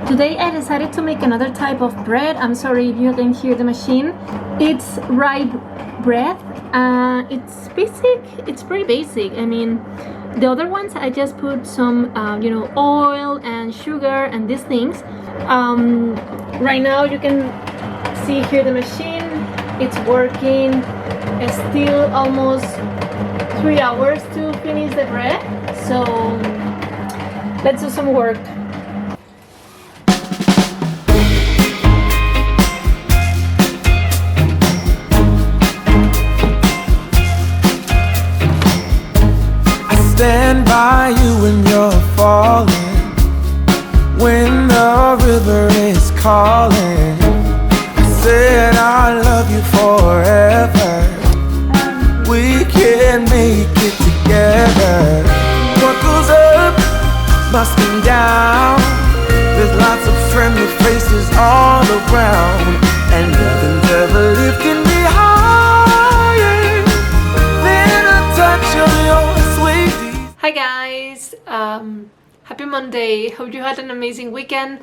Today I decided to make another type of bread. I'm sorry if you can hear the machine. It's rye bread. It's basic. It's pretty basic. I mean, the other ones I just put some oil and sugar and these things. Right now you can see here the machine. It's working. It's still almost 3 hours to finish the bread. So let's do some work. Stand by you when you're falling, when the river is calling. I said I love you forever. We can make it together. What goes up must come down. There's lots of friendly faces all around, and nothing's ever lifting me higher than a touch of your sweet. Hi guys, happy Monday. Hope you had an amazing weekend.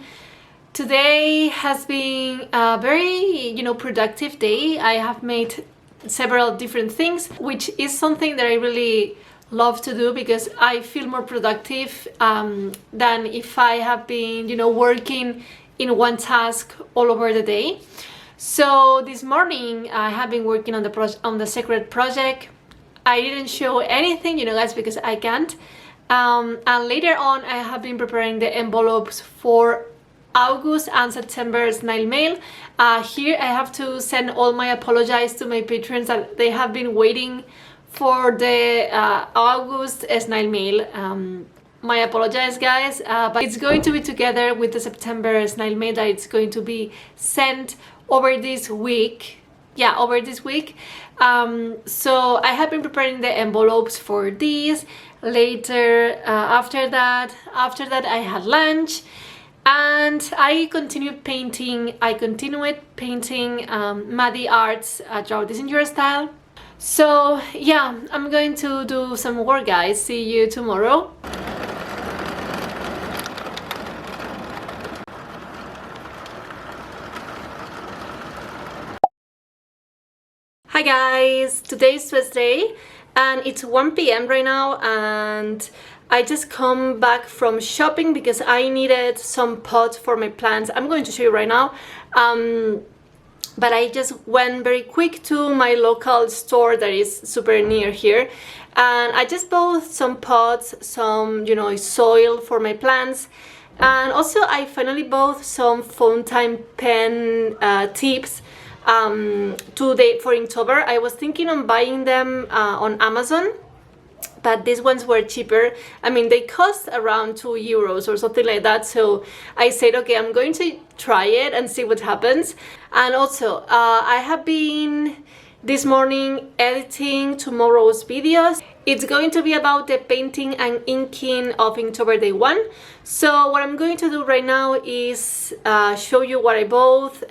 Today has been a very productive day. I have made several different things, which is something that I really love to do because I feel more productive than if I have been working in one task all over the day. So this morning I have been working on the secret project. I didn't show anything, guys, because I can't. And later on, I have been preparing the envelopes for August and September snail mail. Here I have to send all my apologies to my patrons that they have been waiting for the August snail mail. My apologies, guys, but it's going to be together with the September snail mail that it's going to be sent over this week. Yeah, over this week. So I have been preparing the envelopes for these. Later, after that I had lunch, and I continued painting. Maddie Art's Draw This in Your Style. So yeah, I'm going to do some work, guys. See you tomorrow. Hi guys, today is Tuesday and it's 1 p.m. right now, and I just come back from shopping because I needed some pots for my plants. I'm going to show you right now, but I just went very quick to my local store that is super near here, and I just bought some pots, some soil for my plants, and also I finally bought some fountain pen tips for October. I was thinking on buying them on Amazon, but these ones were cheaper. I mean, they cost around 2 euros or something like that. So I said, okay, I'm going to try it and see what happens. And also, I have been this morning editing tomorrow's videos. It's going to be about the painting and inking of October Day 1. So what I'm going to do right now is show you what I bought.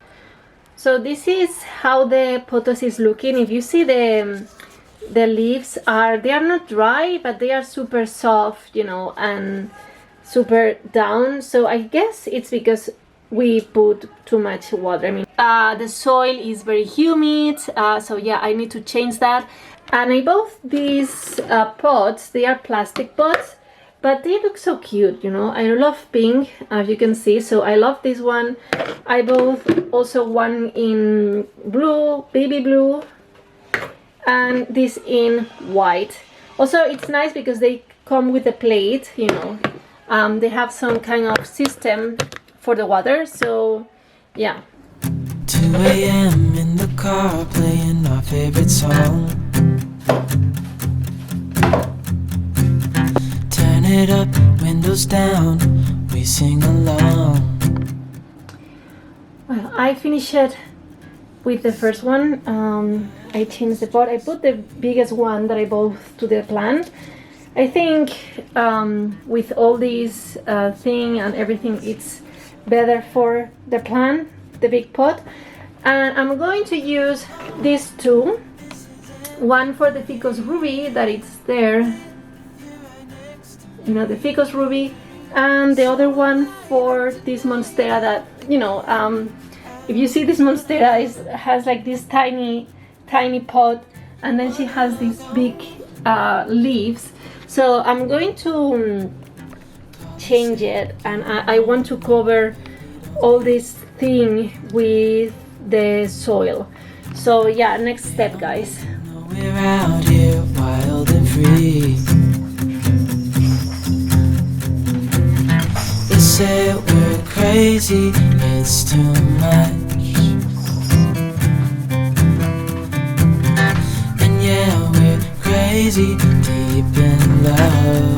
So this is how the potos is looking. If you see the leaves they are not dry, but they are super soft, and super down. So I guess it's because we put too much water. I mean, the soil is very humid, so yeah, I need to change that. And I bought these pots. They are plastic pots, but they look so cute, I love pink, as you can see, so I love this one. I bought also one in blue, baby blue, and this in white. Also, it's nice because they come with a plate, they have some kind of system for the water, so yeah. 2 a.m. in the car playing our favorite song. Turn it up, windows down, we sing along. Well, I finished it with the first one. I changed the pot. I put the biggest one that I bought to the plant. I think with all these thing and everything, it's better for the plant, the big pot. And I'm going to use these two. One for the Ficus Ruby that it's there, the Ficus Ruby, And the other one for this monstera that, you know, if you see this monstera has like this tiny pot, and then she has these big leaves. So I'm going to change it, and I want to cover all this thing with the soil. So yeah, next step, guys. We're out here wild and free. They say we're crazy, it's too much. And yeah, we're crazy, deep in love.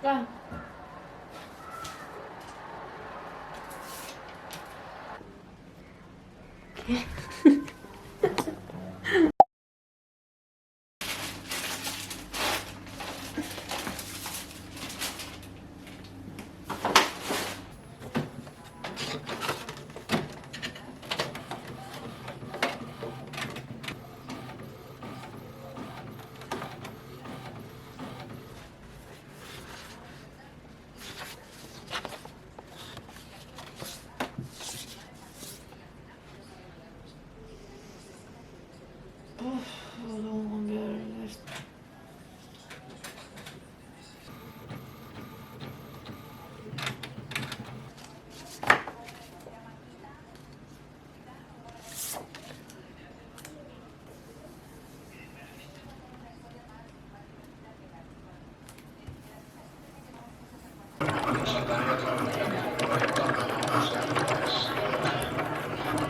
Yeah.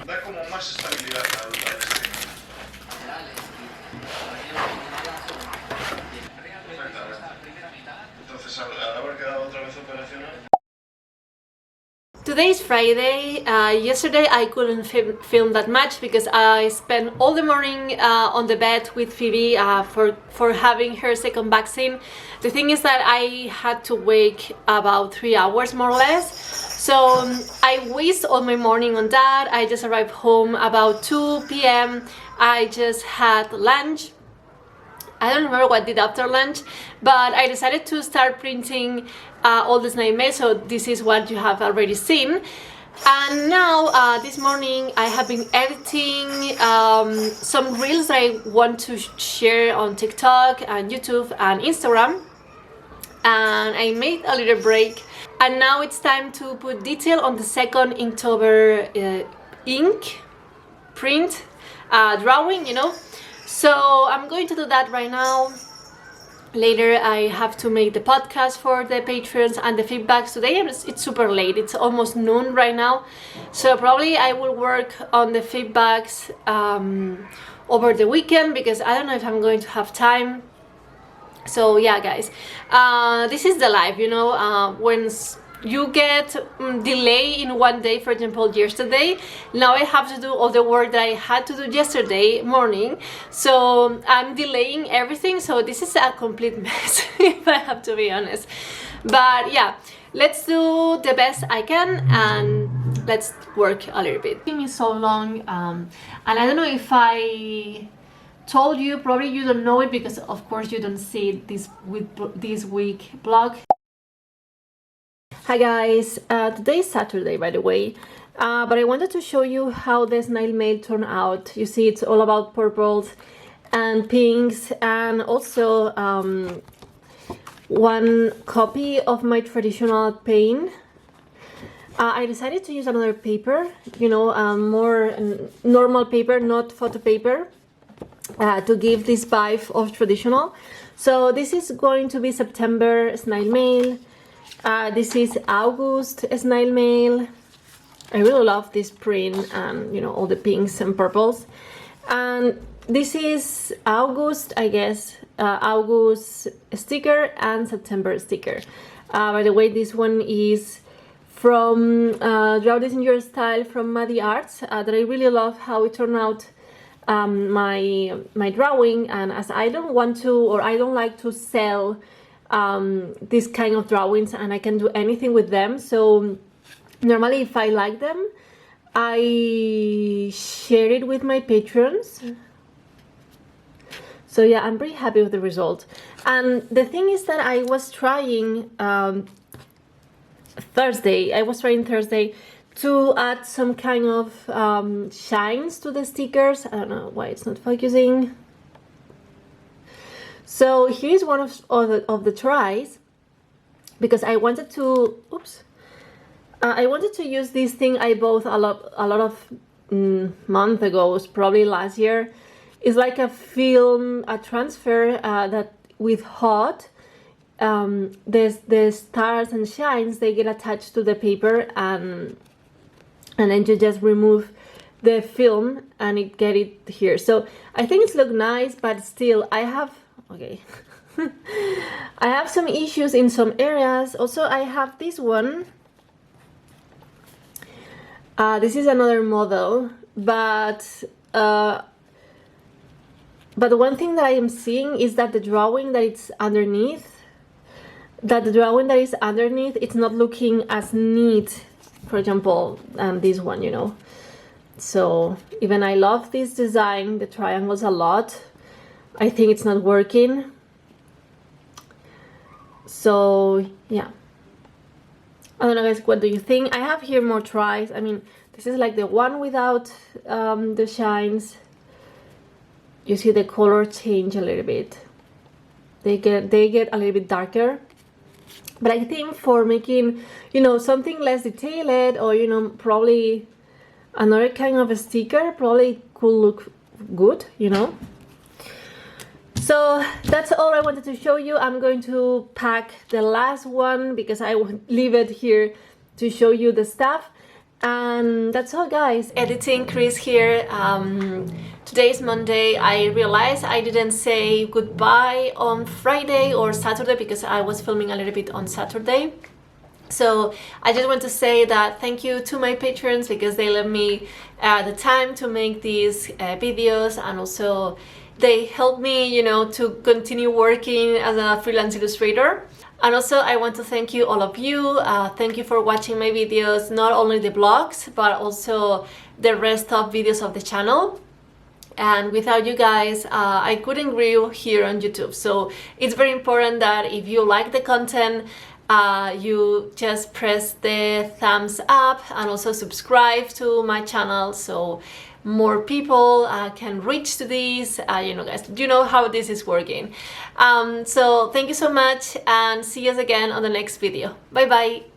Da como más estabilidad al stream. Entonces, al haber quedado otra vez operacional. Today is Friday. Yesterday I couldn't film that much because I spent all the morning on the bed with Phoebe for having her second vaccine. The thing is that I had to wake about 3 hours more or less. So I waste all my morning on that. I just arrived home about 2 p.m. I just had lunch. I don't remember what I did after lunch, but I decided to start printing all the snail mail, so this is what you have already seen. And now, this morning, I have been editing some reels that I want to share on TikTok and YouTube and Instagram. And I made a little break, and now it's time to put detail on the second Inktober ink print drawing, you know. So I'm going to do that right now. Later I have to make the podcast for the patrons and the feedbacks. Today it's super late, it's almost noon right now, so probably I will work on the feedbacks over the weekend, because I don't know if I'm going to have time. So yeah, guys, this is the life, you know. When you get delay in one day, for example yesterday, now I have to do all the work that I had to do yesterday morning, so I'm delaying everything. So this is a complete mess if I have to be honest, but yeah, let's do the best I can and let's work a little bit. It's been so long, and I don't know if I told you, probably you don't know it because of course you don't see this week vlog. Hi guys, today is Saturday by the way, but I wanted to show you how the snail mail turned out. You see, it's all about purples and pinks, and also one copy of my traditional paint. I decided to use another paper, you know, more normal paper, not photo paper, to give this vibe of traditional. So this is going to be September snail mail. This is August snail mail. I really love this print and, you know, all the pinks and purples. And this is August, I guess, August sticker and September sticker. By the way, this one is from Draw This in Your Style from Maddie Arts, that I really love how it turned out, my drawing. And as I don't want to, or I don't like to sell these kind of drawings, and I can do anything with them, so normally if I like them, I shared it with my patrons. So yeah, I'm pretty happy with the result. And the thing is that I was trying Thursday to add some kind of shines to the stickers. I don't know why it's not focusing. So here's one of the tries, because I wanted to, I wanted to use this thing I bought a lot of month ago, it was probably last year. It's like a film, a transfer that with hot, the stars and shines, they get attached to the paper, and then you just remove the film and it get it here. So I think it's look nice, but still I have, okay. I have some issues in some areas. Also, I have this one. This is another model, but one thing that I am seeing is that the drawing that it's underneath, it's not looking as neat. For example, this one, you know. So even I love this design, the triangles, a lot, I think it's not working. So yeah, I don't know guys, what do you think? I have here more tries. I mean, this is like the one without the shines. You see the color change a little bit. They get a little bit darker. But I think for making, you know, something less detailed, or you know, probably another kind of a sticker, probably could look good, you know. So that's all I wanted to show you. I'm going to pack the last one because I will leave it here to show you the stuff. And that's all guys. Editing Chris here. Today is Monday. I realized I didn't say goodbye on Friday or Saturday because I was filming a little bit on Saturday. So I just want to say that thank you to my patrons because they let me the time to make these videos, and also they help me, you know, to continue working as a freelance illustrator. And also I want to thank you, all of you. Thank you for watching my videos, not only the vlogs, but also the rest of videos of the channel. And without you guys, I couldn't grow here on YouTube. So it's very important that if you like the content, you just press the thumbs up and also subscribe to my channel so more people can reach to this. You know guys, you know how this is working. So thank you so much, and see us again on the next video. Bye bye.